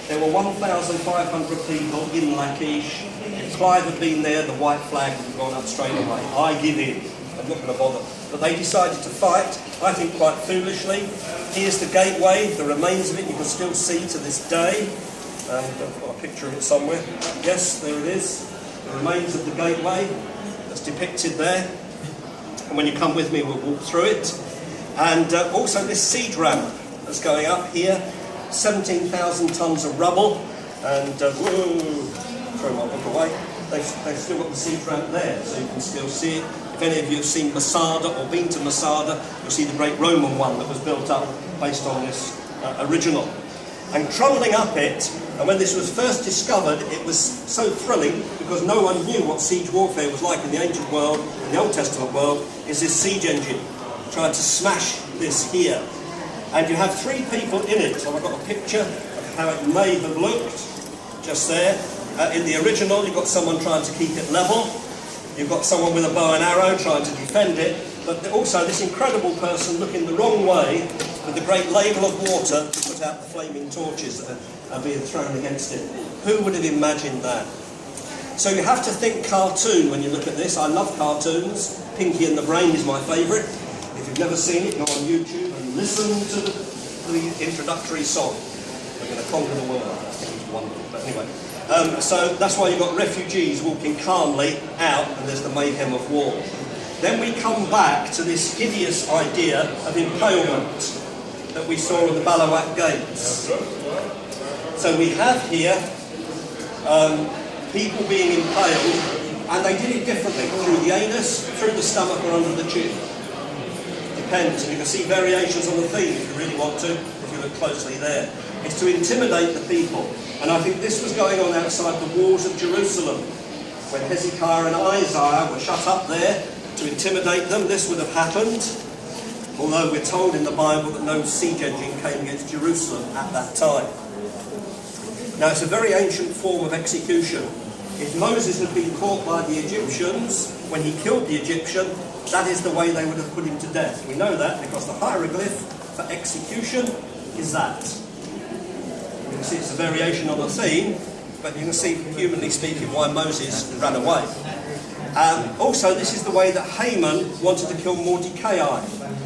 There were 1,500 people in Lakeesh. If Clive had been there, the white flag would have gone up straight away. I give in. I'm not going to bother. But they decided to fight, I think quite foolishly. Here's the gateway, the remains of it you can still see to this day. I've got a picture of it somewhere. Yes, there it is. The remains of the gateway. That's depicted there. And when you come with me, we'll walk through it. And also this siege ramp that's going up here. 17,000 tonnes of rubble. And, throw my book away. They've still got the siege ramp there, so you can still see it. If any of you have seen Masada or been to Masada, you'll see the great Roman one that was built up based on this original. And trundling up it, and when this was first discovered, it was so thrilling because no one knew what siege warfare was like in the ancient world, in the Old Testament world, is this siege engine trying to smash this here. And you have three people in it, so I've got a picture of how it may have looked just there. In the original, you've got someone trying to keep it level. You've got someone with a bow and arrow trying to defend it, but also this incredible person looking the wrong way with the great ladle of water to put out the flaming torches that are being thrown against it. Who would have imagined that? So you have to think cartoon when you look at this. I love cartoons. Pinky and the Brain is my favourite. If you've never seen it, go on YouTube and listen to the introductory song. We're going to conquer the world. I think it's wonderful, but anyway. So that's why you've got refugees walking calmly out, and there's the mayhem of war. Then we come back to this hideous idea of impalement that we saw in the Balawat gates. So we have here people being impaled, and they did it differently, through the anus, through the stomach, or under the chin. Depends, and you can see variations on the theme if you really want to, if you look closely there. It's to intimidate the people. And I think this was going on outside the walls of Jerusalem. When Hezekiah and Isaiah were shut up there to intimidate them, this would have happened. Although we're told in the Bible that no siege engine came against Jerusalem at that time. Now it's a very ancient form of execution. If Moses had been caught by the Egyptians when he killed the Egyptian, that is the way they would have put him to death. We know that because the hieroglyph for execution is that. You can see it's a variation on the theme, but you can see, humanly speaking, why Moses ran away. Also, this is the way that Haman wanted to kill Mordecai,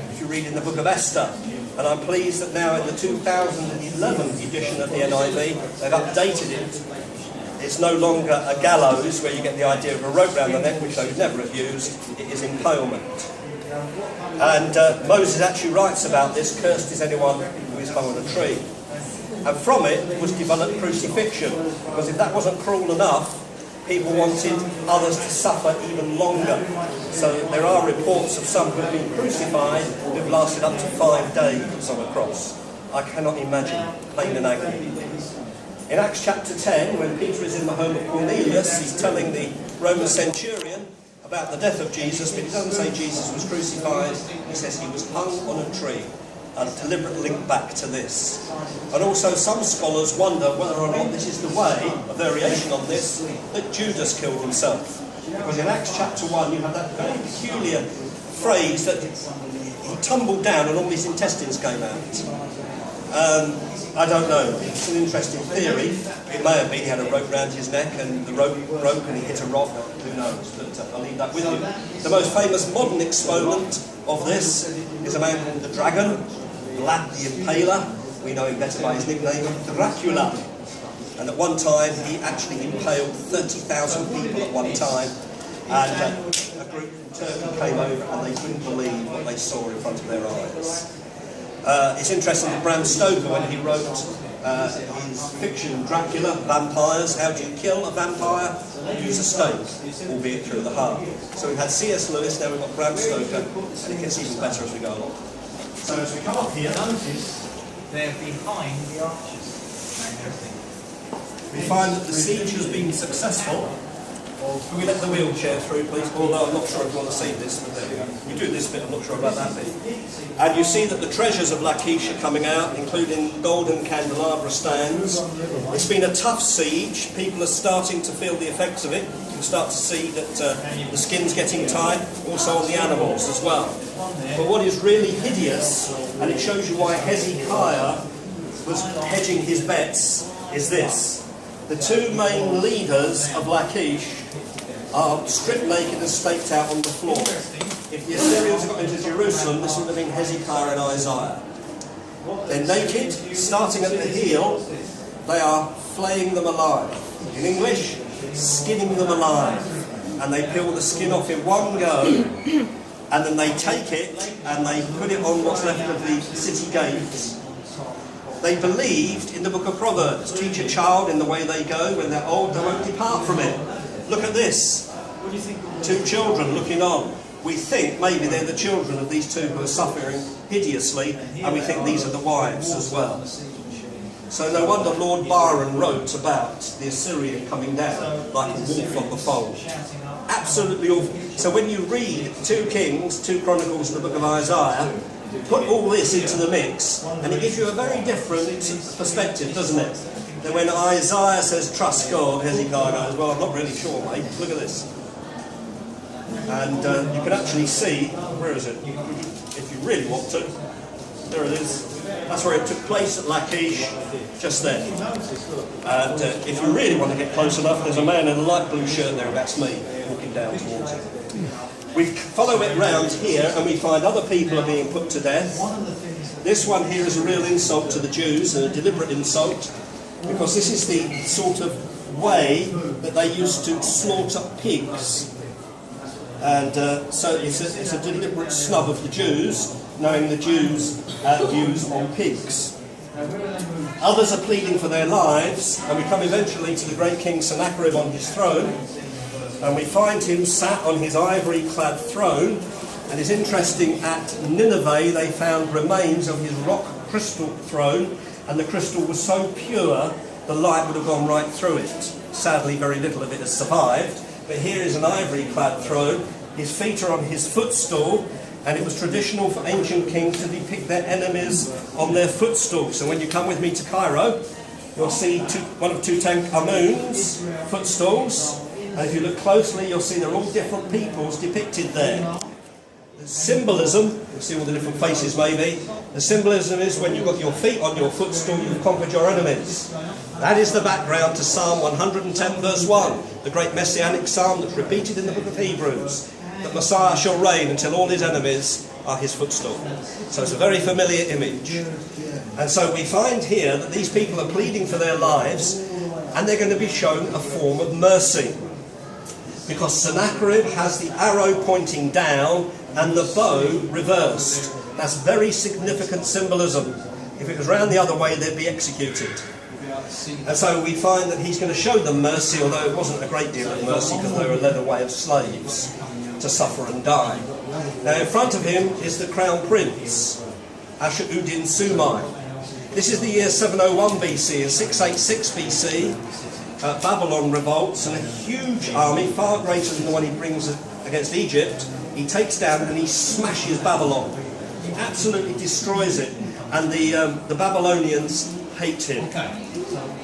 if you read in the book of Esther. And I'm pleased that now in the 2011 edition of the NIV, they've updated it. It's no longer a gallows where you get the idea of a rope round the neck, which they would never have used. It is impalement. And Moses actually writes about this, cursed is anyone who is hung on a tree. And from it was developed crucifixion, because if that wasn't cruel enough, people wanted others to suffer even longer. So there are reports of some who have been crucified who've lasted up to 5 days on a cross. I cannot imagine pain and agony. In Acts chapter 10, when Peter is in the home of Cornelius, he's telling the Roman centurion about the death of Jesus, but he doesn't say Jesus was crucified, he says he was hung on a tree. A deliberate link back to this. And also some scholars wonder whether or not this is the way, a variation on this, that Judas killed himself. Because in Acts chapter 1 you have that very peculiar phrase that he tumbled down and all his intestines came out. I don't know, it's an interesting theory. It may have been he had a rope round his neck and the rope broke and he hit a rock, who knows, but I'll leave that with you. The most famous modern exponent of this is a man called the Dragon, Vlad the Impaler. We know him better by his nickname, Dracula. And at one time he actually impaled 30,000 people at one time. And a group from Turkey came over and they couldn't believe what they saw in front of their eyes. It's interesting that Bram Stoker, when he wrote his fiction Dracula, vampires, how do you kill a vampire? Use a stake, albeit through the heart. So we've had C.S. Lewis, now we've got Bram Stoker, and it gets even better as we go along. So as we come up here, notice they're behind the arches. we find that the siege has been successful. Can we let the wheelchair through, please? Although I'm not sure if you want to see this, but there we go. We do this bit, I'm not sure about that bit. And you see that the treasures of Lakeesh are coming out, including golden candelabra stands. It's been a tough siege. People are starting to feel the effects of it. You can start to see that the skin's getting tight, also on the animals as well. But what is really hideous, and it shows you why Hezekiah was hedging his bets, is this. The two main leaders of Lakeesh are stripped naked and staked out on the floor. If the Assyrians got into Jerusalem, this would have been Hezekiah and Isaiah. They're naked, starting at the heel, they are flaying them alive. In English, skinning them alive. And they peel the skin off in one go, and then they take it and they put it on what's left of the city gates. They believed in the book of Proverbs, teach a child in the way they go, when they're old they won't depart from it. Look at this, two children looking on. We think maybe they're the children of these two who are suffering hideously, and we think these are the wives as well. So no wonder Lord Byron wrote about the Assyrian coming down like a wolf on the fold. Absolutely awful. So when you read 2 Kings, 2 Chronicles and the book of Isaiah, put all this into the mix, and it gives you a very different perspective, doesn't it? Then when Isaiah says, trust God, Hezekiah goes, well, I'm not really sure, mate. Look at this. And you can actually see, where is it? If you really want to. There it is. That's where it took place at Lakeesh, just there. And if you really want to get close enough, there's a man in a light blue shirt there, that's me, walking down towards it. We follow it round here and we find other people are being put to death. This one here is a real insult to the Jews, and a deliberate insult, because this is the sort of way that they used to slaughter pigs. And so it's a deliberate snub of the Jews, knowing the Jews' views on pigs. Others are pleading for their lives, and we come eventually to the great king Sennacherib on his throne, and we find him sat on his ivory-clad throne. And it's interesting, at Nineveh they found remains of his rock crystal throne, and the crystal was so pure the light would have gone right through it. Sadly, very little of it has survived. But here is an ivory-clad throne, his feet are on his footstool, and it was traditional for ancient kings to depict their enemies on their footstool. So when you come with me to Cairo, you'll see one of Tutankhamun's footstools, and if you look closely you'll see they're all different peoples depicted there. The symbolism, you'll see all the different faces maybe, the symbolism is when you've got your feet on your footstool, you've conquered your enemies. That is the background to Psalm 110 verse 1, the great messianic psalm that's repeated in the book of Hebrews, that Messiah shall reign until all his enemies are his footstool. So it's a very familiar image. And so we find here that these people are pleading for their lives, and they're going to be shown a form of mercy. Because Sennacherib has the arrow pointing down and the bow reversed. That's very significant symbolism. If it was round the other way, they'd be executed. And so we find that he's going to show them mercy, although it wasn't a great deal of mercy because they were led away as slaves to suffer and die. Now in front of him is the crown prince, Ashur-uddin Sumai. This is the year 701 BC. In 686 BC, Babylon revolts, and a huge army, far greater than the one he brings against Egypt, he takes down and he smashes Babylon. He absolutely destroys it, and the Babylonians hate him.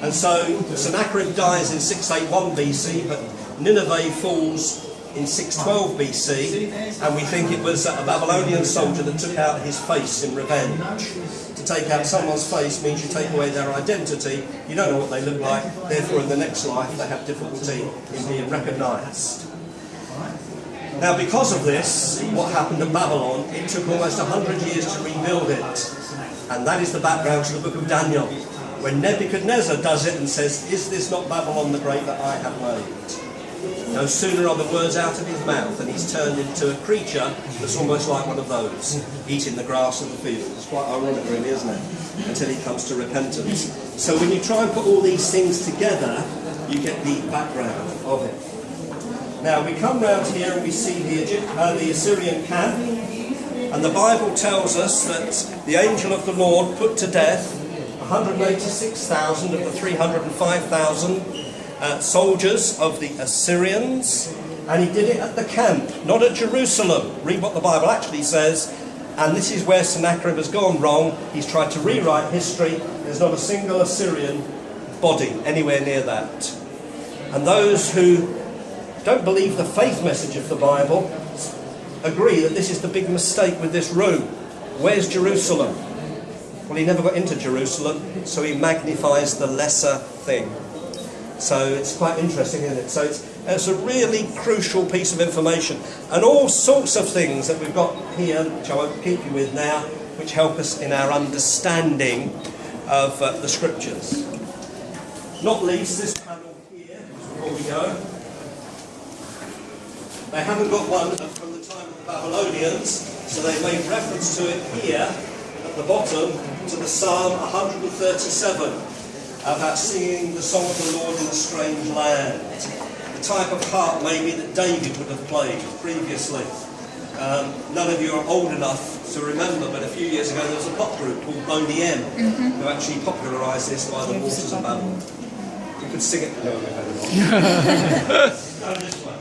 And so Sennacherib dies in 681 BC, but Nineveh falls in 612 BC, and we think it was a Babylonian soldier that took out his face in revenge. To take out someone's face means you take away their identity, you don't know what they look like, therefore in the next life they have difficulty in being recognised. Now because of this, what happened at Babylon, it took almost 100 years to rebuild it. And that is the background to the book of Daniel, when Nebuchadnezzar does it and says, "Is this not Babylon the Great that I have made?" No sooner are the words out of his mouth and he's turned into a creature that's almost like one of those, eating the grass of the field. It's quite ironic really, isn't it? Until he comes to repentance. So when you try and put all these things together, you get the background of it. Now we come round here and we see the Assyrian camp, and the Bible tells us that the angel of the Lord put to death 186,000 of the 305,000 soldiers of the Assyrians, and he did it at the camp, not at Jerusalem. Read what the Bible actually says, and this is where Sennacherib has gone wrong. He's tried to rewrite history. There's not a single Assyrian body anywhere near that. And those who don't believe the faith message of the Bible agree that this is the big mistake with this room. Where's Jerusalem? Well, he never got into Jerusalem, so he magnifies the lesser thing. So it's quite interesting, isn't it? So it's a really crucial piece of information. And all sorts of things that we've got here, which I won't keep you with now, which help us in our understanding of the Scriptures. Not least this panel here, before we go. They haven't got one from the time of the Babylonians, so they made reference to it here at the bottom to the Psalm 137 about singing the song of the Lord in a strange land. The type of harp maybe that David would have played previously. None of you are old enough to remember, but a few years ago there was a pop group called Boney M who actually popularised this by the waters of Babel. You could sing it. No, this one.